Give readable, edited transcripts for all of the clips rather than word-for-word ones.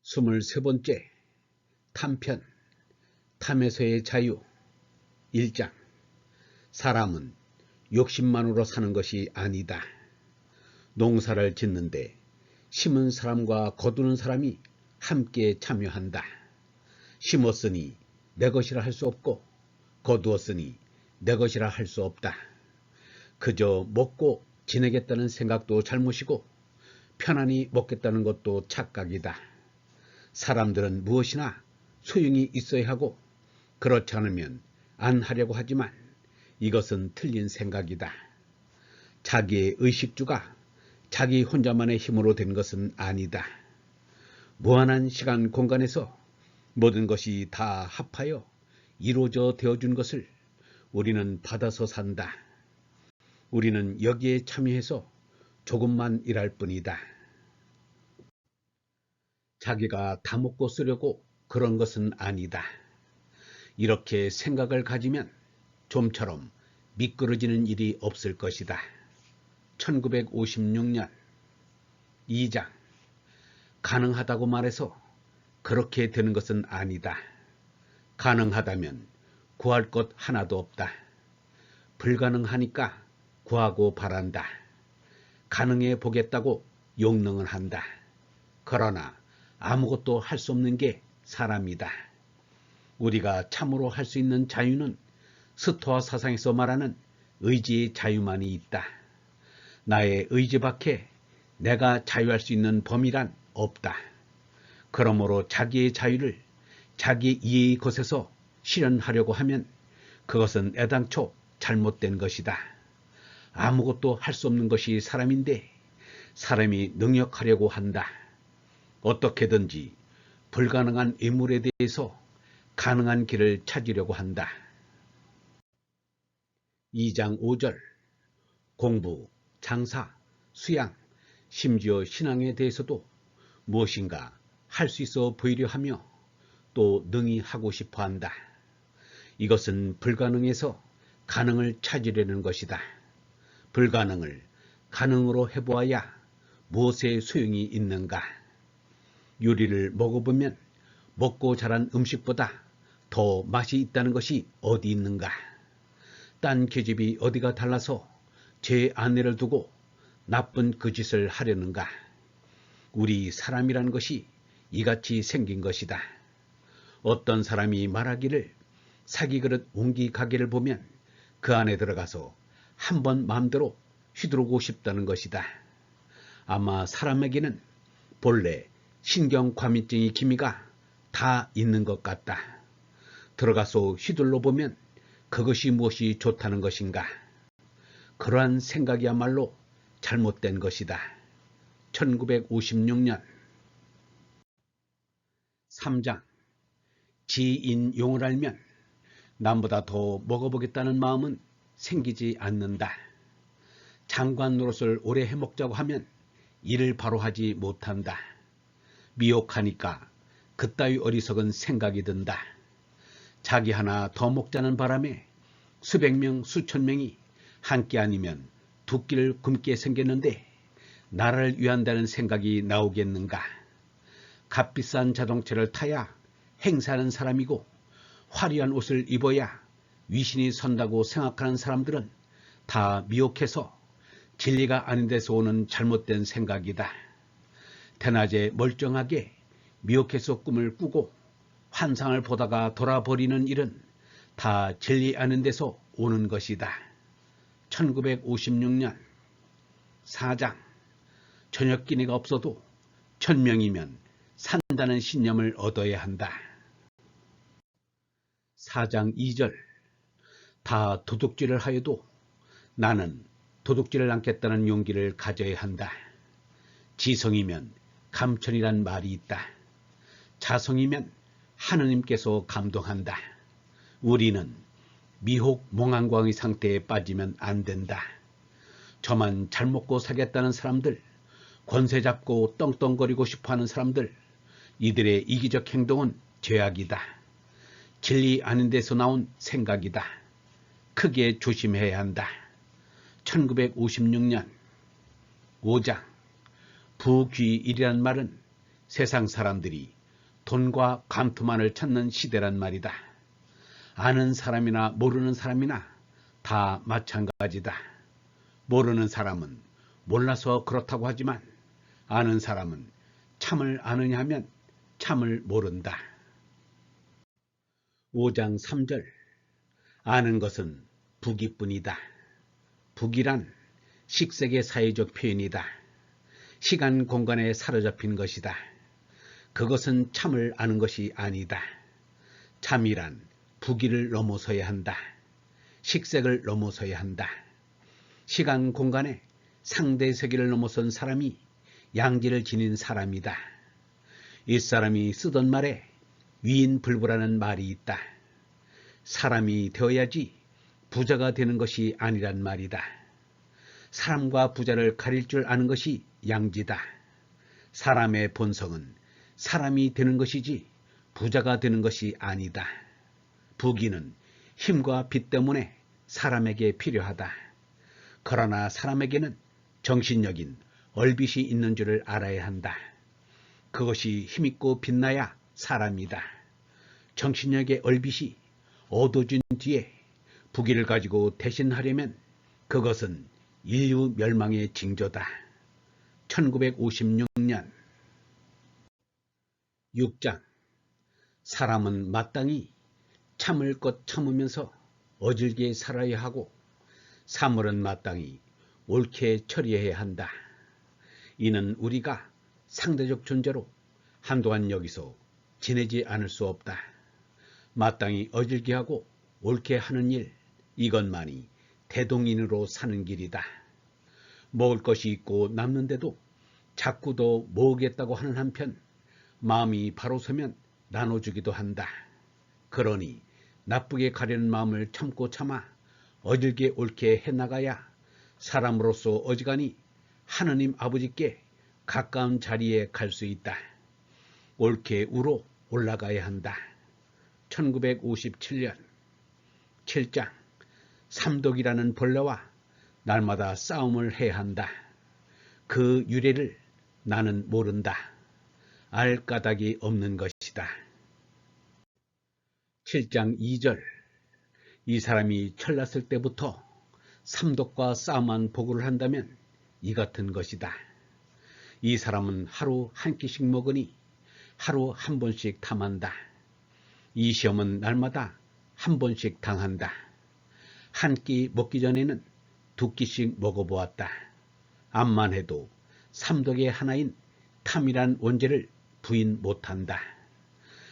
23번째 탐편 탐에서의 자유 1장 사람은 욕심만으로 사는 것이 아니다. 농사를 짓는데 심은 사람과 거두는 사람이 함께 참여한다. 심었으니 내 것이라 할 수 없고 거두었으니 내 것이라 할 수 없다. 그저 먹고 지내겠다는 생각도 잘못이고 편안히 먹겠다는 것도 착각이다. 사람들은 무엇이나 소용이 있어야 하고 그렇지 않으면 안 하려고 하지만 이것은 틀린 생각이다. 자기의 의식주가 자기 혼자만의 힘으로 된 것은 아니다. 무한한 시간 공간에서 모든 것이 다 합하여 이루어져 되어준 것을 우리는 받아서 산다. 우리는 여기에 참여해서 조금만 일할 뿐이다. 자기가 다 먹고 쓰려고 그런 것은 아니다. 이렇게 생각을 가지면 좀처럼 미끄러지는 일이 없을 것이다. 1956년 2장 가능하다고 말해서 그렇게 되는 것은 아니다. 가능하다면 구할 것 하나도 없다. 불가능하니까 구하고 바란다. 가능해 보겠다고 용능을 한다. 그러나 아무것도 할 수 없는 게 사람이다. 우리가 참으로 할 수 있는 자유는 스토아 사상에서 말하는 의지의 자유만이 있다. 나의 의지 밖에 내가 자유할 수 있는 범위란 없다. 그러므로 자기의 자유를 자기 이해의 것에서 실현하려고 하면 그것은 애당초 잘못된 것이다. 아무것도 할 수 없는 것이 사람인데 사람이 능력하려고 한다. 어떻게든지 불가능한 인물에 대해서 가능한 길을 찾으려고 한다. 2장 5절 공부, 장사, 수양, 심지어 신앙에 대해서도 무엇인가 할 수 있어 보이려 하며 또 능히 하고 싶어 한다. 이것은 불가능에서 가능을 찾으려는 것이다. 불가능을 가능으로 해보아야 무엇에 소용이 있는가? 요리를 먹어보면 먹고 자란 음식보다 더 맛이 있다는 것이 어디 있는가? 딴 계집이 어디가 달라서 제 아내를 두고 나쁜 그 짓을 하려는가? 우리 사람이란 것이 이같이 생긴 것이다. 어떤 사람이 말하기를 사기 그릇 옹기 가게를 보면 그 안에 들어가서 한번 마음대로 휘두르고 싶다는 것이다. 아마 사람에게는 본래 신경과민증의 기미가 다 있는 것 같다. 들어가서 휘둘러 보면 그것이 무엇이 좋다는 것인가? 그러한 생각이야말로 잘못된 것이다. 1956년 3장 지인용을 알면 남보다 더 먹어보겠다는 마음은 생기지 않는다. 장관 노릇을 오래 해먹자고 하면 일을 바로 하지 못한다. 미혹하니까 그따위 어리석은 생각이 든다. 자기 하나 더 먹자는 바람에 수백 명 수천 명이 한 끼 아니면 두 끼를 굶게 생겼는데 나라를 위한다는 생각이 나오겠는가? 값비싼 자동차를 타야 행사하는 사람이고 화려한 옷을 입어야 위신이 선다고 생각하는 사람들은 다 미혹해서 진리가 아닌 데서 오는 잘못된 생각이다. 대낮에 멀쩡하게 미혹해서 꿈을 꾸고 환상을 보다가 돌아버리는 일은 다 진리 아닌 데서 오는 것이다. 1956년 4장 저녁 끼니가 없어도 1000명이면 산다는 신념을 얻어야 한다. 4장 2절 다 도둑질을 하여도 나는 도둑질을 않겠다는 용기를 가져야 한다. 지성이면 감천이란 말이 있다. 자성이면 하느님께서 감동한다. 우리는 미혹 몽환광의 상태에 빠지면 안 된다. 저만 잘 먹고 살겠다는 사람들, 권세 잡고 떵떵거리고 싶어하는 사람들, 이들의 이기적 행동은 죄악이다. 진리 아닌 데서 나온 생각이다. 크게 조심해야 한다. 1956년 5장 부귀일이란 말은 세상 사람들이 돈과 감투만을 찾는 시대란 말이다. 아는 사람이나 모르는 사람이나 다 마찬가지다. 모르는 사람은 몰라서 그렇다고 하지만 아는 사람은 참을 아느냐 하면 참을 모른다. 5장 3절 아는 것은 부기뿐이다. 부기란 식색의 사회적 표현이다. 시간 공간에 사로잡힌 것이다. 그것은 참을 아는 것이 아니다. 참이란 부기를 넘어서야 한다. 식색을 넘어서야 한다. 시간 공간에 상대 세계를 넘어선 사람이 양지를 지닌 사람이다. 이 사람이 쓰던 말에 위인불부라는 말이 있다. 사람이 되어야지 부자가 되는 것이 아니란 말이다. 사람과 부자를 가릴 줄 아는 것이 양지다. 사람의 본성은 사람이 되는 것이지 부자가 되는 것이 아니다. 부귀는 힘과 빚 때문에 사람에게 필요하다. 그러나 사람에게는 정신력인 얼빛이 있는 줄을 알아야 한다. 그것이 힘있고 빛나야 사람이다. 정신력의 얼빛이 어두워진 뒤에 부귀를 가지고 대신하려면 그것은 인류 멸망의 징조다. 1956년 6장 사람은 마땅히 참을 것 참으면서 어질게 살아야 하고 사물은 마땅히 옳게 처리해야 한다. 이는 우리가 상대적 존재로 한동안 여기서 지내지 않을 수 없다. 마땅히 어질게 하고 옳게 하는 일, 이것만이 대동인으로 사는 길이다. 먹을 것이 있고 남는데도 자꾸 더 모으겠다고 하는 한편 마음이 바로 서면 나눠주기도 한다. 그러니 나쁘게 가려는 마음을 참고 참아 어질게 옳게 해나가야 사람으로서 어지간히 하느님 아버지께 가까운 자리에 갈 수 있다. 옳게 우로 올라가야 한다. 1957년 7장 삼독이라는 벌레와 날마다 싸움을 해야 한다. 그 유래를 나는 모른다. 알 까닭이 없는 것이다. 7장 2절 이 사람이 철났을 때부터 삼독과 싸움한 보고를 한다면 이 같은 것이다. 이 사람은 하루 한 끼씩 먹으니 하루 한 번씩 탐한다. 이 시험은 날마다 한 번씩 당한다. 한 끼 먹기 전에는 두 끼씩 먹어보았다. 암만 해도 삼독의 하나인 탐이란 원죄를 부인 못한다.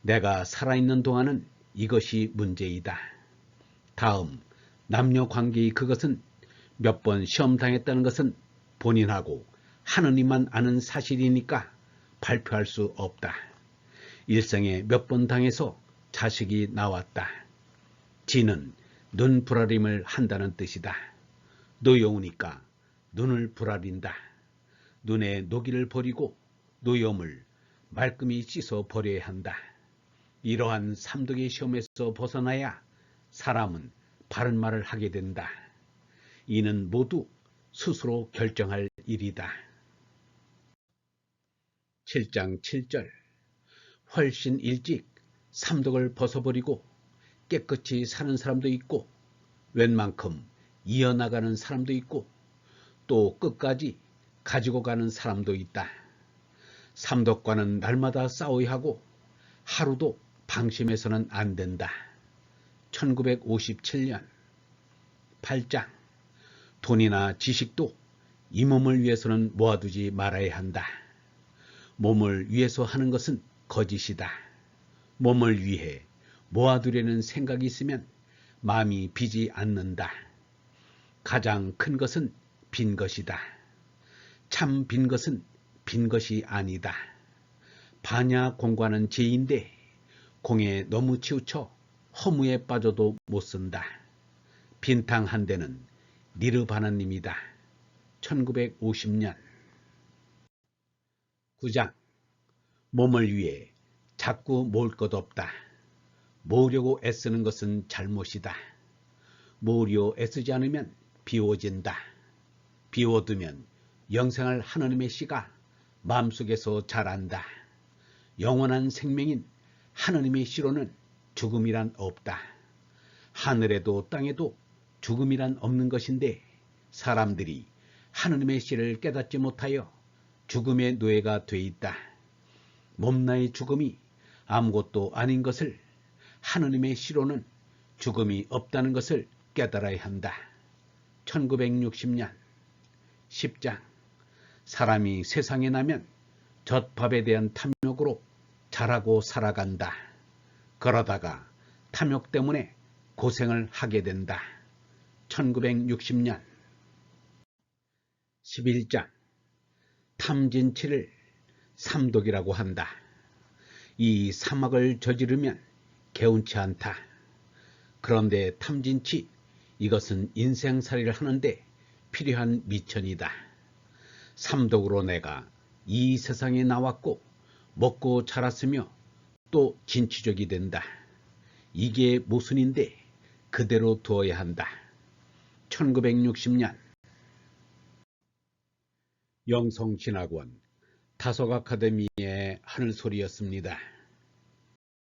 내가 살아있는 동안은 이것이 문제이다. 다음 남녀관계의 그것은 몇 번 시험당했다는 것은 본인하고 하느님만 아는 사실이니까 발표할 수 없다. 일생에 몇 번 당해서 자식이 나왔다. 지는 눈 부라림을 한다는 뜻이다. 노여우니까 눈을 부라린다. 눈에 노기를 버리고 노염을 말끔히 씻어 버려야 한다. 이러한 삼독의 시험에서 벗어나야 사람은 바른 말을 하게 된다. 이는 모두 스스로 결정할 일이다. 7장 7절 훨씬 일찍 삼독을 벗어버리고 깨끗이 사는 사람도 있고 웬만큼 이어나가는 사람도 있고 또 끝까지 가지고 가는 사람도 있다. 삼독과는 날마다 싸워야 하고 하루도 방심해서는 안 된다. 1957년 8장 돈이나 지식도 이 몸을 위해서는 모아두지 말아야 한다. 몸을 위해서 하는 것은 거짓이다. 몸을 위해 모아두려는 생각이 있으면 마음이 비지 않는다. 가장 큰 것은 빈 것이다. 참 빈 것은 빈 것이 아니다. 반야 공과는 죄인데 공에 너무 치우쳐 허무에 빠져도 못 쓴다. 빈탕 한 대는 니르바나님이다. 1950년 9장 몸을 위해 자꾸 모을 것 없다. 모으려고 애쓰는 것은 잘못이다. 모으려 애쓰지 않으면 비워진다. 비워두면 영생할 하느님의 씨가 마음속에서 자란다. 영원한 생명인 하느님의 씨로는 죽음이란 없다. 하늘에도 땅에도 죽음이란 없는 것인데 사람들이 하느님의 씨를 깨닫지 못하여 죽음의 노예가 돼 있다. 몸나의 죽음이 아무것도 아닌 것을, 하느님의 씨로는 죽음이 없다는 것을 깨달아야 한다. 1960년 10장. 사람이 세상에 나면 젖밥에 대한 탐욕으로 자라고 살아간다. 그러다가 탐욕 때문에 고생을 하게 된다. 1960년 11장. 탐진치를 삼독이라고 한다. 이 사막을 저지르면 개운치 않다. 그런데 탐진치, 이것은 인생살이를 하는데 필요한 미천이다. 삼독으로 내가 이 세상에 나왔고 먹고 자랐으며 또 진취족이 된다. 이게 모순인데 그대로 두어야 한다. 1960년 영성진학원 다속 아카데미의 하늘소리였습니다.